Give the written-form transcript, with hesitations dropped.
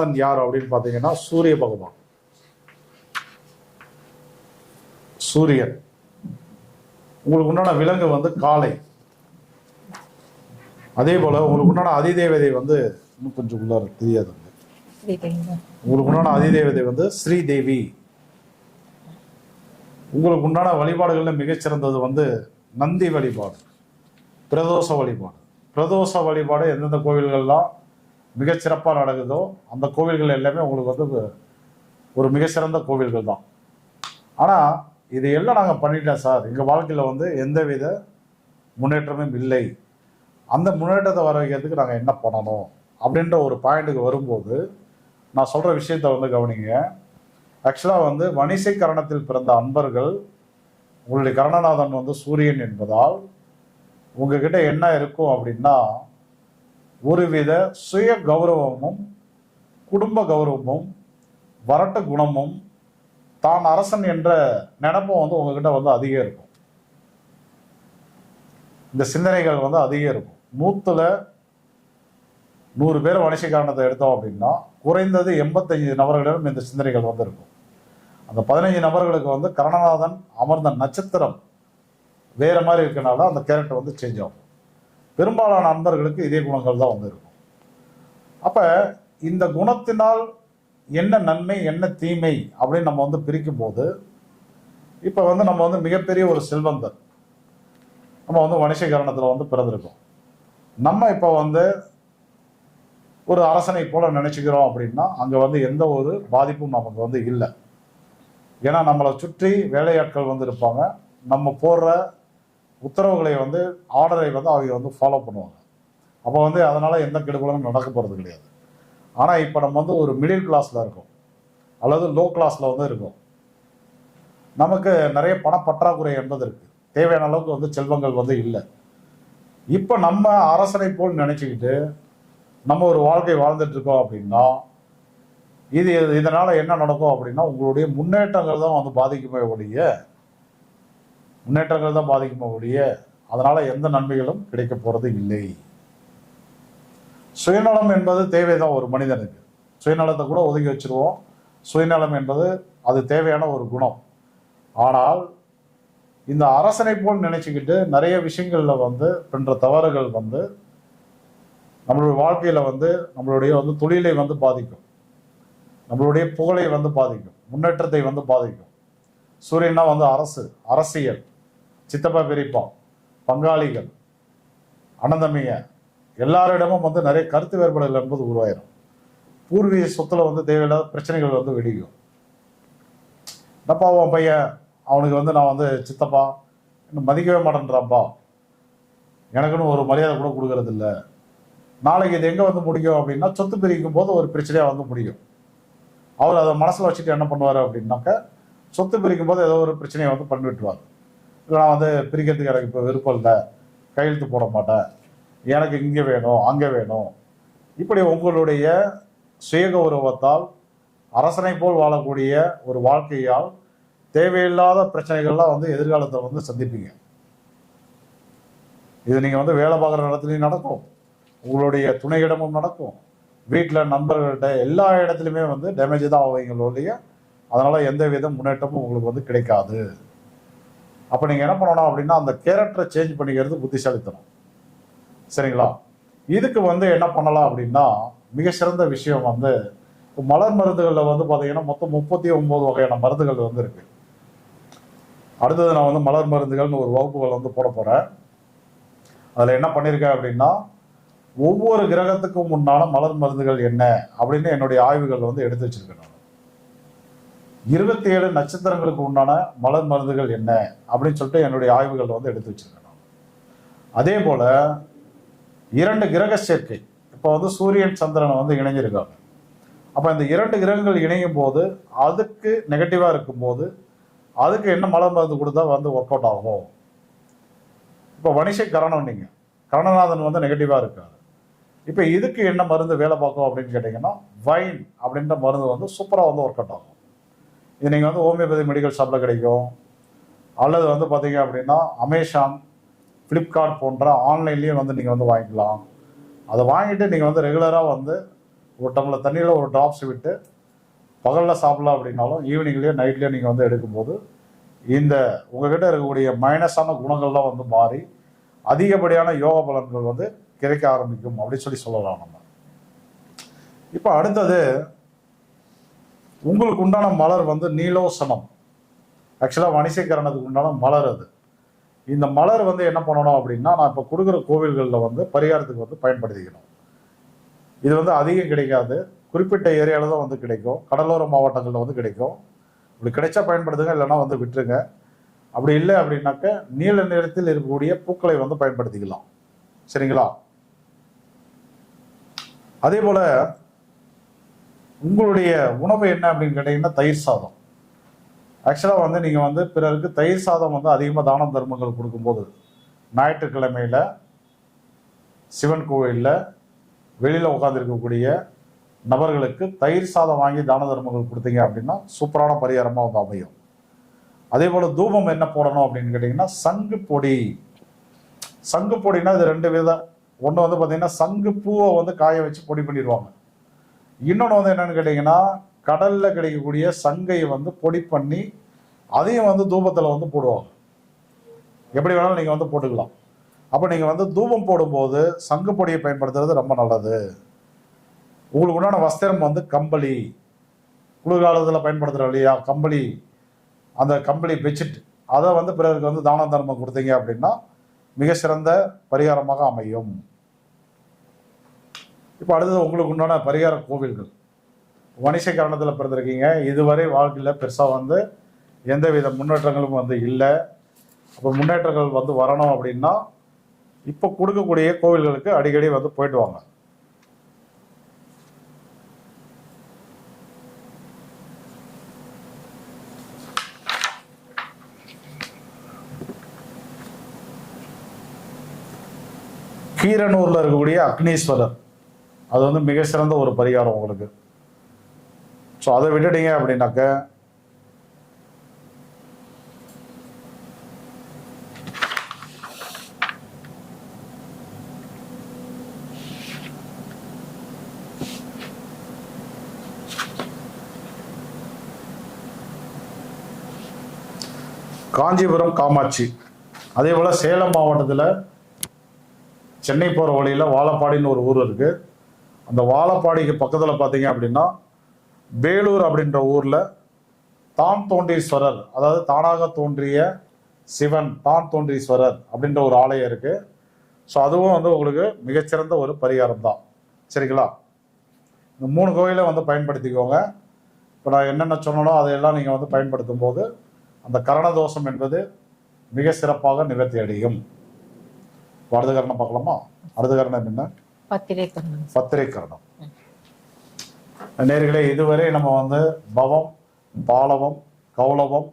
கரணநாதன் யார் அப்படின்னு பார்த்தீங்கன்னா சூரிய பகவான். சூரியன். உங்களுக்கு உண்டான விலங்கு வந்து காளை. அதே போல உங்களுக்கு உண்டான அதிதேவதை வந்து இன்னும் கொஞ்சம் உள்ளார தெரியாது. உங்களுக்கு உண்டான அதிதேவதை வந்து ஸ்ரீதேவி. உங்களுக்கு உண்டான வழிபாடுகள்ல மிகச்சிறந்தது வந்து நந்தி வழிபாடு, பிரதோஷ வழிபாடு. பிரதோஷ வழிபாடு எந்தெந்த கோவில்கள்லாம் மிகச்சிறப்பாக நடக்குதோ அந்த கோவில்கள் எல்லாமே உங்களுக்கு வந்து ஒரு மிகச்சிறந்த கோவில்கள் தான். ஆனால் இது எல்லாம் நாங்கள் பண்ணிட்டோம் சார், எங்கள் வாழ்க்கையில் வந்து எந்தவித முன்னேற்றமும் இல்லை, அந்த முன்னேற்றத்தை வர வைக்கிறதுக்கு நாங்கள் என்ன பண்ணணும் அப்படின்ற ஒரு பாயிண்ட்டுக்கு வரும்போது நான் சொல்கிற விஷயத்தை வந்து கவனிங்க. ஆக்சுவலாக வந்து வணிசை கரணத்தில் பிறந்த அன்பர்கள், உங்களுடைய கரணநாதன் வந்து சூரியன் என்பதால் உங்ககிட்ட என்ன இருக்கும் அப்படின்னா ஒருவித சுய கௌரவமும் குடும்ப கௌரவமும் வரட்டு குணமும் தான் அரசன் என்ற நினைப்பும் வந்து உங்ககிட்ட வந்து அதிகம் இருக்கும். இந்த சிந்தனைகள் வந்து அதிகம் இருக்கும். 100 பேர் வணிசை காரணத்தை எடுத்தோம் அப்படின்னா குறைந்தது 85 நபர்களிடம் இந்த சிந்தனைகள் வந்து இருக்கும். அந்த 15 நபர்களுக்கு வந்து கரணநாதன் அமர்ந்த நட்சத்திரம் வேற மாதிரி இருக்கனால அந்த கேரக்டர் வந்து சேஞ்ச் ஆகும். பெரும்பாலான நண்பர்களுக்கு இதே குணங்கள் தான் வந்து இருக்கும். அப்ப இந்த குணத்தினால் என்ன நன்மை என்ன தீமை அப்படின்னு நம்ம வந்து பிரிக்கும் போது இப்ப வந்து நம்ம வந்து மிகப்பெரிய ஒரு செல்வந்தர், நம்ம வந்து வணிசை கரணத்துல வந்து பிறந்திருக்கோம். நம்ம இப்ப வந்து ஒரு அரசனை போல நினைச்சுக்கிறோம் அப்படின்னா அங்க வந்து எந்த ஒரு பாதிப்பும் நமக்கு வந்து இல்லை. ஏன்னா நம்மளை சுற்றி வேலையாட்கள் வந்து இருப்பாங்க. நம்ம போடுற உத்தரவுகளை வந்து ஆர்டரை வந்து அவங்க வந்து ஃபாலோ பண்ணுவாங்க. அப்போ வந்து அதனால எந்த கெடுதலும் நடக்க போறது கிடையாது. ஆனா இப்ப நம்ம வந்து ஒரு மிடில் கிளாஸ்ல இருக்கோம் அல்லது லோ கிளாஸ்ல வந்து இருக்கோம். நமக்கு நிறைய பணப்பற்றாக்குறை என்பது இருக்கு. தேவையான அளவுக்கு வந்து செல்வங்கள் வந்து இல்லை. இப்ப நம்ம அரசனை போல் நினைச்சுக்கிட்டு நம்ம ஒரு வாழ்க்கை வாழ்ந்துட்டு இருக்கோம் அப்படின்னா இதனால என்ன நடக்கும் அப்படின்னா உங்களுடைய முன்னேற்றங்கள் தான் வந்து பாதிக்குமே ஒழிய அதனால எந்த நன்மைகளும் கிடைக்க போறது இல்லை. சுயநலம் என்பது தேவைதான் ஒரு மனிதனுக்கு. சுயநலத்தை கூட ஒதுக்கி வச்சிருவோம். சுயநலம் என்பது அது தேவையான ஒரு குணம். ஆனால் இந்த அரசனை போல் நினைச்சுக்கிட்டு நிறைய விஷயங்கள்ல வந்து பண்ற தவறுகள் வந்து நம்மளுடைய வாழ்க்கையில வந்து நம்மளுடைய வந்து தொழிலை வந்து பாதிக்கும், நம்மளுடைய புகழை வந்து பாதிக்கும், முன்னேற்றத்தை வந்து பாதிக்கும். சூரியனா வந்து அரசியல், சித்தப்பா பெரியப்பா, பங்காளிகள், அனந்தமிய எல்லாரிடமும் வந்து நிறைய கருத்து வேறுபாடுகள் என்பது உருவாயிரும். பூர்வீக சொத்துல வந்து தேவையில்லாத பிரச்சனைகள் வந்து வெடிக்கும். என்னப்பா அவன் பையன், அவனுக்கு வந்து நான் வந்து சித்தப்பா இன்னும் மதிக்கவே மாட்டேன்றான்ப்பா, எனக்குன்னு ஒரு மரியாதை கூட கொடுக்கறது இல்லை. நாளைக்கு இது எங்க வந்து முடியும் அப்படின்னா சொத்து பிரிக்கும் போது ஒரு பிரச்சனையா வந்து முடியும். அவர் அதை மனசுல வச்சுட்டு என்ன பண்ணுவாரு அப்படின்னாக்க சொத்து பிரிக்கும் போது ஏதோ ஒரு பிரச்சனையை வந்து பண்ணி விட்டுருவார். இல்லை நான் வந்து பிரிக்கிறதுக்கு எனக்கு இப்போ விருப்பம் இல்லை, கையெழுத்து போட மாட்டேன், எனக்கு இங்கே வேணும் அங்கே வேணும். இப்படி உங்களுடைய சுயகௌரவத்தால் அரசனை போல் வாழக்கூடிய ஒரு வாழ்க்கையால் தேவையில்லாத பிரச்சனைகள்லாம் வந்து எதிர்காலத்தில் வந்து சந்திப்பீங்க. இது நீங்க வந்து வேலை பார்க்குற இடத்துலையும் நடக்கும், உங்களுடைய துணையிடமும் நடக்கும், வீட்டில் நண்பர்கள்ட்ட எல்லா இடத்துலையுமே வந்து டேமேஜ் தான் ஆவீங்களுடைய. அதனால எந்த வித முன்னேற்றமும் உங்களுக்கு வந்து கிடைக்காது. அப்போ நீங்க என்ன பண்ணணும் அப்படின்னா அந்த கேரக்டரை சேஞ்ச் பண்ணிக்கிறது புத்திசாலித்தனம். சரிங்களா? இதுக்கு வந்து என்ன பண்ணலாம் அப்படின்னா மிக சிறந்த விஷயம் வந்து மலர் மருந்துகளில் வந்து பார்த்தீங்கன்னா மொத்தம் 39 வகையான மருந்துகள் வந்து இருக்கு. அடுத்தது நான் வந்து மலர் மருந்துகள்னு ஒரு வகுப்புகள் வந்து போட போறேன். அதில் என்ன பண்ணியிருக்கேன் அப்படின்னா ஒவ்வொரு கிரகத்துக்கும் முன்னால மலர் மருந்துகள் என்ன அப்படின்னு என்னுடைய ஆய்வுகள் வந்து எடுத்து வச்சிருக்கேன். 27 நட்சத்திரங்களுக்கு உண்டான மலர் மருந்துகள் என்ன அப்படின்னு சொல்லிட்டு என்னுடைய ஆய்வுகள் வந்து எடுத்து வச்சிருக்கேன். அதே போல 2 கிரக சேர்க்கை, இப்போ வந்து சூரியன் சந்திரனை வந்து இணைஞ்சிருக்காங்க. அப்போ இந்த 2 கிரகங்கள் இணையும் போது அதுக்கு நெகட்டிவா இருக்கும்போது அதுக்கு என்ன மலர் மருந்து கொடுத்தா வந்து ஒர்க் அவுட் ஆகும். இப்போ வணிசை கரணம், நீங்க கரணநாதன் வந்து நெகட்டிவா இருக்காரு. இப்போ இதுக்கு என்ன மருந்து வேலை பார்க்கும் அப்படின்னு கேட்டீங்கன்னா வைன் அப்படின்ற மருந்து வந்து சூப்பராக வந்து ஒர்க் அவுட் ஆகும். இது நீங்கள் வந்து ஹோமியோபதி மெடிக்கல் ஷாப்பில் கிடைக்கும், அல்லது வந்து பார்த்தீங்க அப்படின்னா அமேசான், ஃப்ளிப்கார்ட் போன்ற ஆன்லைன்லேயும் வந்து நீங்கள் வந்து வாங்கிக்கலாம். அதை வாங்கிட்டு நீங்கள் வந்து ரெகுலராக வந்து ஒரு டம்ளர் தண்ணியில் ஒரு ட்ராப்ஸ் விட்டு பகலில் சாப்பிடலாம் அப்படின்னாலும் ஈவினிங்லேயே நைட்லேயே நீங்கள் வந்து எடுக்கும்போது இந்த உங்ககிட்ட இருக்கக்கூடிய மைனஸான குணங்கள்லாம் வந்து மாறி அதிகப்படியான யோக பலன்கள் வந்து கிடைக்க ஆரம்பிக்கும் அப்படின்னு சொல்லலாம் நம்ம. இப்போ அடுத்தது உங்களுக்கு உண்டான மலர் வந்து நீலோசனம். ஆக்சுவலாக வணிசீகரணத்துக்கு உண்டான மலர் அது. இந்த மலர் வந்து என்ன பண்ணணும் அப்படின்னா, நான் இப்போ கொடுக்குற கோவில்களில் வந்து பரிகாரத்துக்கு வந்து பயன்படுத்திக்கணும். இது வந்து அதிகம் கிடைக்காது, குறிப்பிட்ட ஏரியாவில் தான் வந்து கிடைக்கும், கடலோர மாவட்டங்களில் வந்து கிடைக்கும். இப்படி கிடைச்சா பயன்படுத்துங்க, இல்லைன்னா வந்து விட்டுருங்க. அப்படி இல்லை அப்படின்னாக்க நீல நிறத்தில் இருக்கக்கூடிய பூக்களை வந்து பயன்படுத்திக்கலாம். சரிங்களா? அதே போல உங்களுடைய உணவு என்ன அப்படின்னு கேட்டீங்கன்னா தயிர் சாதம். ஆக்சுவலாக வந்து நீங்கள் வந்து பிறருக்கு தயிர் சாதம் வந்து அதிகமாக தானம் தர்மங்கள் கொடுக்கும்போது, ஞாயிற்றுக்கிழமையில் சிவன் கோவிலில் வெளியில் உட்காந்துருக்கக்கூடிய நபர்களுக்கு தயிர் சாதம் வாங்கி தான தர்மங்கள் கொடுத்தீங்க அப்படின்னா சூப்பரான பரிகாரமாக வந்து அமையும். அதே போல் தூபம் என்ன போடணும் அப்படின்னு கேட்டிங்கன்னா சங்கு பொடி. சங்கு பொடினா இது ரெண்டு விதம். ஒன்று வந்து பார்த்தீங்கன்னா சங்கு பூவை வந்து காய வச்சு பொடி பண்ணிடுவாங்க. இன்னொன்று வந்து என்னென்னு கேட்டிங்கன்னா கடலில் கிடைக்கக்கூடிய சங்கை வந்து பொடி பண்ணி அதையும் வந்து தூபத்தில் வந்து போடுவாங்க. எப்படி வேணாலும் நீங்கள் வந்து போட்டுக்கலாம். அப்போ நீங்கள் வந்து தூபம் போடும்போது சங்கு பொடியை பயன்படுத்துறது ரொம்ப நல்லது. உங்களுக்கு உண்டான வஸ்திரம் வந்து கம்பளி, குளிர்காலத்தில் பயன்படுத்துகிறோம் இல்லையா கம்பளி, அந்த கம்பளி பெட்ஷீட், அதை வந்து பிறருக்கு வந்து தான தர்மம் கொடுத்தீங்க அப்படின்னா மிக சிறந்த பரிகாரமாக அமையும். இப்போ அடுத்தது உங்களுக்கு உண்டான பரிகார கோவில்கள். வணிசீகரணத்தில் பிறந்திருக்கீங்க, இதுவரை வாழ்க்கையில் பெருசாக வந்து எந்தவித முன்னேற்றங்களும் வந்து இல்லை. அப்போ முன்னேற்றங்கள் வந்து வரணும் அப்படின்னா இப்போ கொடுக்கக்கூடிய கோவில்களுக்கு அடிக்கடி வந்து போயிட்டு வாங்க. கீரனூரில் இருக்கக்கூடிய அக்னீஸ்வரர், அது வந்து மிக சிறந்த ஒரு பரிகாரம் உங்களுக்கு. ஸோ அதை விட்டுட்டீங்க அப்படின்னாக்க காஞ்சிபுரம் காமாட்சி. அதே போல் சேலம் மாவட்டத்தில் சென்னை போகிற வழியில் வாழப்பாடின்னு ஒரு ஊர் இருக்குது. அந்த வாழப்பாடிக்கு பக்கத்தில் பார்த்தீங்க அப்படின்னா வேலூர் அப்படின்ற ஊரில் தான் தோன்றீஸ்வரர், அதாவது தானாக தோன்றிய சிவன் தான் தோன்றீஸ்வரர் அப்படின்ற ஒரு ஆலயம் இருக்குது. ஸோ அதுவும் வந்து உங்களுக்கு மிகச்சிறந்த ஒரு பரிகாரம் தான். சரிங்களா? இந்த 3 கோயிலை வந்து பயன்படுத்திக்கோங்க. இப்போ நான் என்னென்ன சொன்னனோ அதையெல்லாம் நீங்கள் வந்து பயன்படுத்தும் போது அந்த கரணதோஷம் என்பது மிக சிறப்பாக நிவர்த்தி அடையும். அடுத்த கரணம் பார்க்கலாமா? அடுத்த கரணம் என்ன? பத்திரை கரணம். நேர்களே, இதுவரை நம்ம வந்து பவம், பாலவம், கௌலவம்,